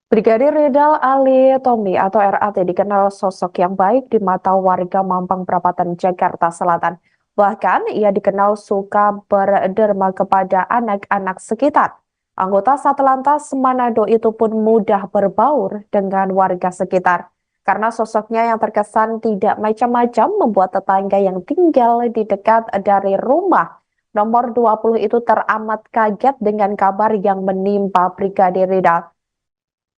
Brigadir Ridal Ali Tommy atau RAT dikenal sosok yang baik di mata warga Mampang Perapatan, Jakarta Selatan. Bahkan ia dikenal suka berderma kepada anak-anak sekitar. Anggota Satlantas Manado itu pun mudah berbaur dengan warga sekitar. Karena sosoknya yang terkesan tidak macam-macam membuat tetangga yang tinggal di dekat dari rumah nomor 20 itu teramat kaget dengan kabar yang menimpa Brigadir Ridal.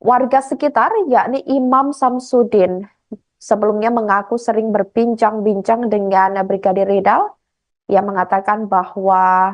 Warga sekitar, yakni Imam Samsudin, sebelumnya mengaku sering berbincang-bincang dengan Brigadir Ridal. Ia mengatakan bahwa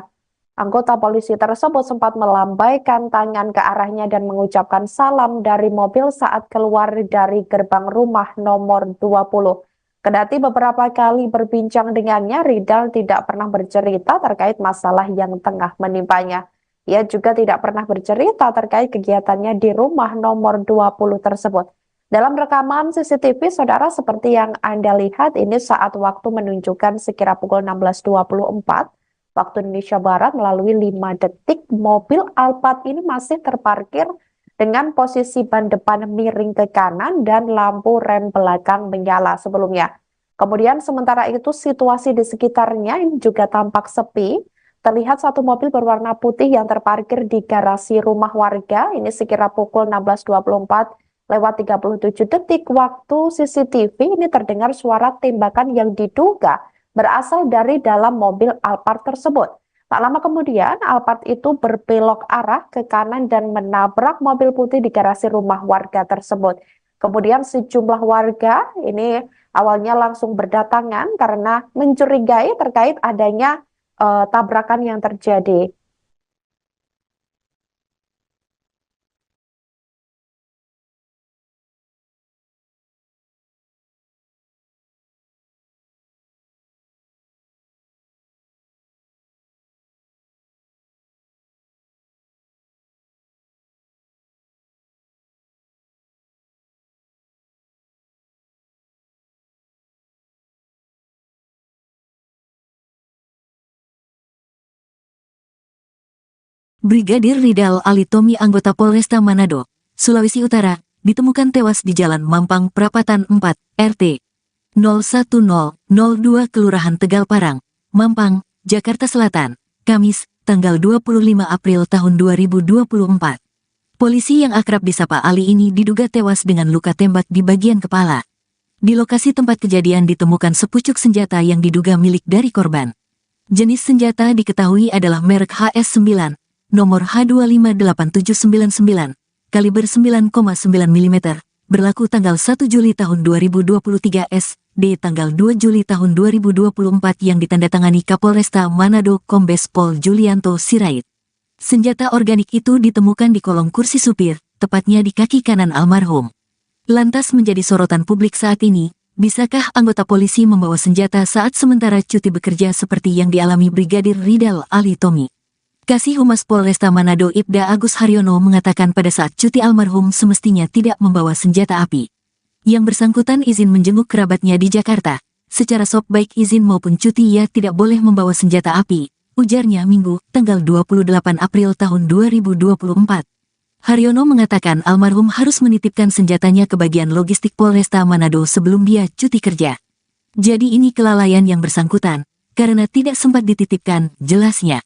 anggota polisi tersebut sempat melambaikan tangan ke arahnya dan mengucapkan salam dari mobil saat keluar dari gerbang rumah nomor 20. Kendati beberapa kali berbincang dengannya, Ridal tidak pernah bercerita terkait masalah yang tengah menimpanya. Ia juga tidak pernah bercerita terkait kegiatannya di rumah nomor 20 tersebut. Dalam rekaman CCTV, saudara, seperti yang Anda lihat ini saat waktu menunjukkan sekira pukul 16.24 waktu Indonesia Barat melalui 5 detik mobil Alphard ini masih terparkir dengan posisi ban depan miring ke kanan dan lampu rem belakang menyala sebelumnya. Kemudian sementara itu situasi di sekitarnya ini juga tampak sepi. Terlihat satu mobil berwarna putih yang terparkir di garasi rumah warga. Ini sekira pukul 16.24 lewat 37 detik waktu CCTV ini terdengar suara tembakan yang diduga berasal dari dalam mobil Alphard tersebut. Tak lama kemudian Alphard itu berbelok arah ke kanan dan menabrak mobil putih di garasi rumah warga tersebut. Kemudian sejumlah warga ini awalnya langsung berdatangan karena mencurigai terkait adanya tabrakan yang terjadi. Brigadir Ridal Ali Tommy, anggota Polresta Manado, Sulawesi Utara, ditemukan tewas di Jalan Mampang Perapatan 4, RT 01002 Kelurahan Tegal Parang, Mampang, Jakarta Selatan, Kamis, tanggal 25 April tahun 2024. Polisi yang akrab disapa Ali ini diduga tewas dengan luka tembak di bagian kepala. Di lokasi tempat kejadian ditemukan sepucuk senjata yang diduga milik dari korban. Jenis senjata diketahui adalah merek HS9, nomor H258799, kaliber 9,9 mm, berlaku tanggal 1 Juli tahun 2023 SD tanggal 2 Juli tahun 2024 yang ditandatangani Kapolresta Manado Kombes Pol Julianto Sirait. Senjata organik itu ditemukan di kolong kursi supir, tepatnya di kaki kanan almarhum. Lantas menjadi sorotan publik saat ini, bisakah anggota polisi membawa senjata saat sementara cuti bekerja seperti yang dialami Brigadir Ridal Ali Tommy? Kasih Humas Polresta Manado Ibda Agus Haryono mengatakan pada saat cuti almarhum semestinya tidak membawa senjata api. Yang bersangkutan izin menjenguk kerabatnya di Jakarta. Secara sop baik izin maupun cuti ia tidak boleh membawa senjata api, ujarnya Minggu, tanggal 28 April tahun 2024. Haryono mengatakan almarhum harus menitipkan senjatanya ke bagian logistik Polresta Manado sebelum dia cuti kerja. Jadi ini kelalaian yang bersangkutan, karena tidak sempat dititipkan, jelasnya.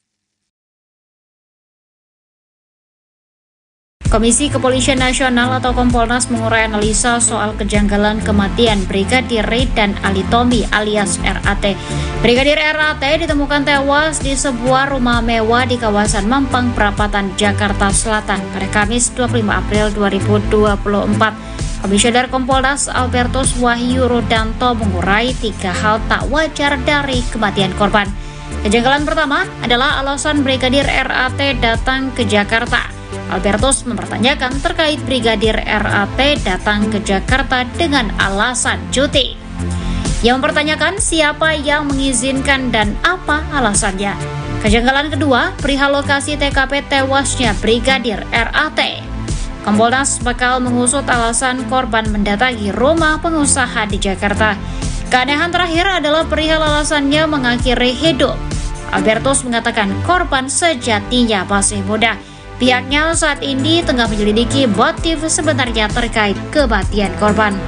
Komisi Kepolisian Nasional atau Kompolnas mengurai analisa soal kejanggalan kematian Brigadir Ridal Ali Tommy alias RAT. Brigadir RAT ditemukan tewas di sebuah rumah mewah di kawasan Mampang Perapatan, Jakarta Selatan pada Kamis 25 April 2024. Komisioner Kompolnas Albertus Wahyu Rudanto mengurai 3 hal tak wajar dari kematian korban. Kejanggalan pertama adalah alasan Brigadir RAT datang ke Jakarta. Albertus mempertanyakan terkait Brigadir RAT datang ke Jakarta dengan alasan cuti. Ia mempertanyakan siapa yang mengizinkan dan apa alasannya. Kejanggalan kedua, perihal lokasi TKP tewasnya Brigadir RAT. Kompolnas bakal mengusut alasan korban mendatangi rumah pengusaha di Jakarta. Keanehan terakhir adalah perihal alasannya mengakhiri hidup. Albertus mengatakan korban sejatinya masih muda. Pihaknya saat ini tengah menyelidiki motif sebenarnya terkait kematian korban.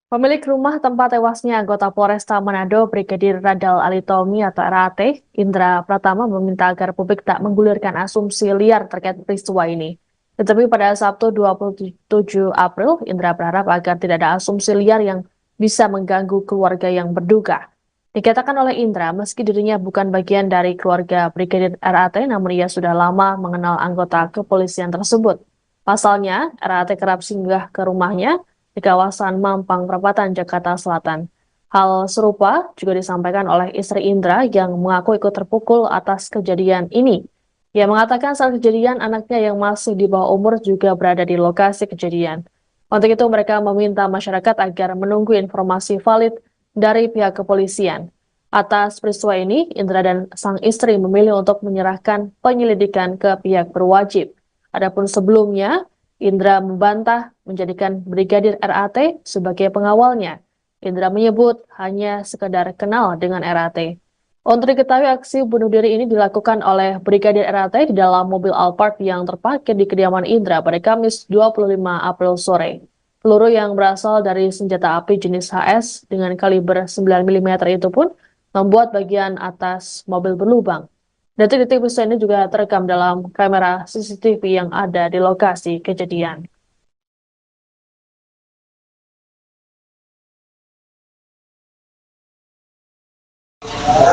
Pemilik rumah tempat tewasnya anggota Polresta Manado Brigadir Radal Alitomi atau RAT, Indra Pratama meminta agar publik tak menggulirkan asumsi liar terkait peristiwa ini. Tetapi pada Sabtu 27 April, Indra berharap agar tidak ada asumsi liar yang bisa mengganggu keluarga yang berduka. Dikatakan oleh Indra, meski dirinya bukan bagian dari keluarga Brigadir RAT, namun ia sudah lama mengenal anggota kepolisian tersebut. Pasalnya, RAT kerap singgah ke rumahnya di kawasan Mampang Perapatan, Jakarta Selatan. Hal serupa juga disampaikan oleh istri Indra yang mengaku ikut terpukul atas kejadian ini. Ia mengatakan saat kejadian anaknya yang masih di bawah umur juga berada di lokasi kejadian. Untuk itu mereka meminta masyarakat agar menunggu informasi valid dari pihak kepolisian. Atas peristiwa ini, Indra dan sang istri memilih untuk menyerahkan penyelidikan ke pihak berwajib. Adapun sebelumnya, Indra membantah menjadikan Brigadir RAT sebagai pengawalnya. Indra menyebut hanya sekedar kenal dengan RAT. Untuk diketahui, aksi bunuh diri ini dilakukan oleh Brigadir RAT di dalam mobil Alphard yang terparkir di kediaman Indra pada Kamis 25 April sore. Peluru yang berasal dari senjata api jenis HS dengan kaliber 9 mm itu pun membuat bagian atas mobil berlubang. Detik-detik peristiwa ini juga terekam dalam kamera CCTV yang ada di lokasi kejadian.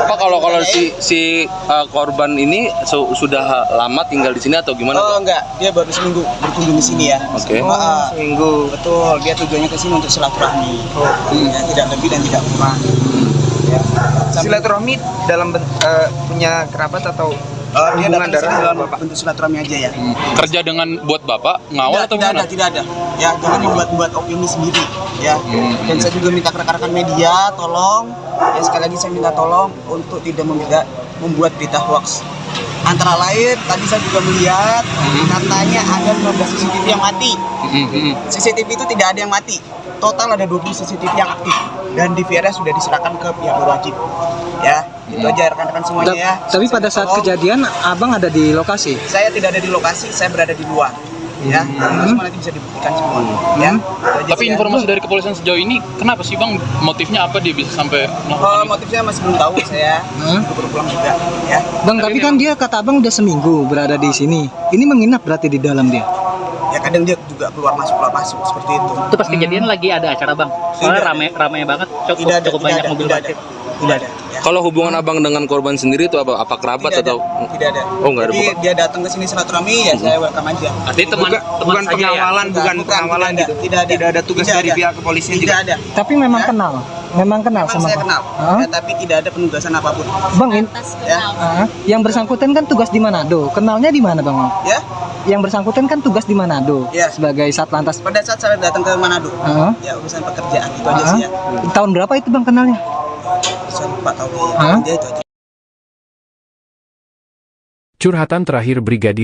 Pak, kalau si korban ini sudah lama tinggal di sini atau gimana? Oh enggak, dia baru seminggu berkunjung di sini ya. Oke. Seminggu. Betul, dia tujuannya ke sini untuk silaturahmi. Ya, tidak lebih dan tidak kurang. Ya. Silaturahmi dalam punya kerabat atau Dia hubungan datang ke sini darah dalam bentuk silaturahmi aja ya. Kerja dengan buat Bapak ngawal atau gimana? Tidak ada. Ya, jangan membuat opini sendiri ya. Dan saya juga minta ke rekan-rekan media tolong ya, sekali lagi saya minta tolong untuk tidak membuat berita hoax. Antara lain tadi saya juga melihat katanya ada 15 CCTV yang mati. CCTV itu tidak ada yang mati. Total ada 20 CCTV yang aktif dan DVR sudah diserahkan ke pihak berwajib. Ya, itu aja rekan-rekan semuanya ya. Tapi pada saat kejadian abang ada di lokasi? Saya tidak ada di lokasi, saya berada di luar. Ya, semua nanti bisa dibuktikan semua. Ya. Tapi informasi dari kepolisian sejauh ini, kenapa sih Bang? Motifnya apa dia bisa sampai melakukan itu? Motifnya masih belum tahu saya. Baru pulang juga. Ya. Bang, tapi kan dia kata abang udah seminggu berada di sini. Ini menginap berarti di dalam dia? Ya kadang dia juga keluar masuk seperti itu. Itu pas kejadian lagi ada acara bang, soalnya rame banget, cukup banyak mobil parkir. Tidak ada. Ya. Kalau hubungan abang dengan korban sendiri itu apa kerabat Tidak atau? Tidak ada. Oh, nggak ada. Jadi dia datang ke sini silaturahmi ya saya welcome aja. Artinya teman bukan saja ya. pengawalan, bukan pengawalan tidak gitu. Tidak ada. Tidak ada tugas Tidak dari ada. pihak kepolisian Tidak juga. ada. Tapi memang kenal. Memang kenal Memang sama saya Bang? kenal. Hah? Ya, tapi tidak ada penugasan apapun. Bang, Ya. yang bersangkutan kan tugas di Manado. Kenalnya di mana Bang? Ya. Yang bersangkutan kan tugas di Manado Ya. sebagai Satlantas. Pada saat saya datang ke Manado. Ya urusan pekerjaan itu aja sih ya. Tahun berapa itu Bang kenalnya? Saya lupa tahu ya. Hah? Dia itu aja. Curhatan terakhir Brigadir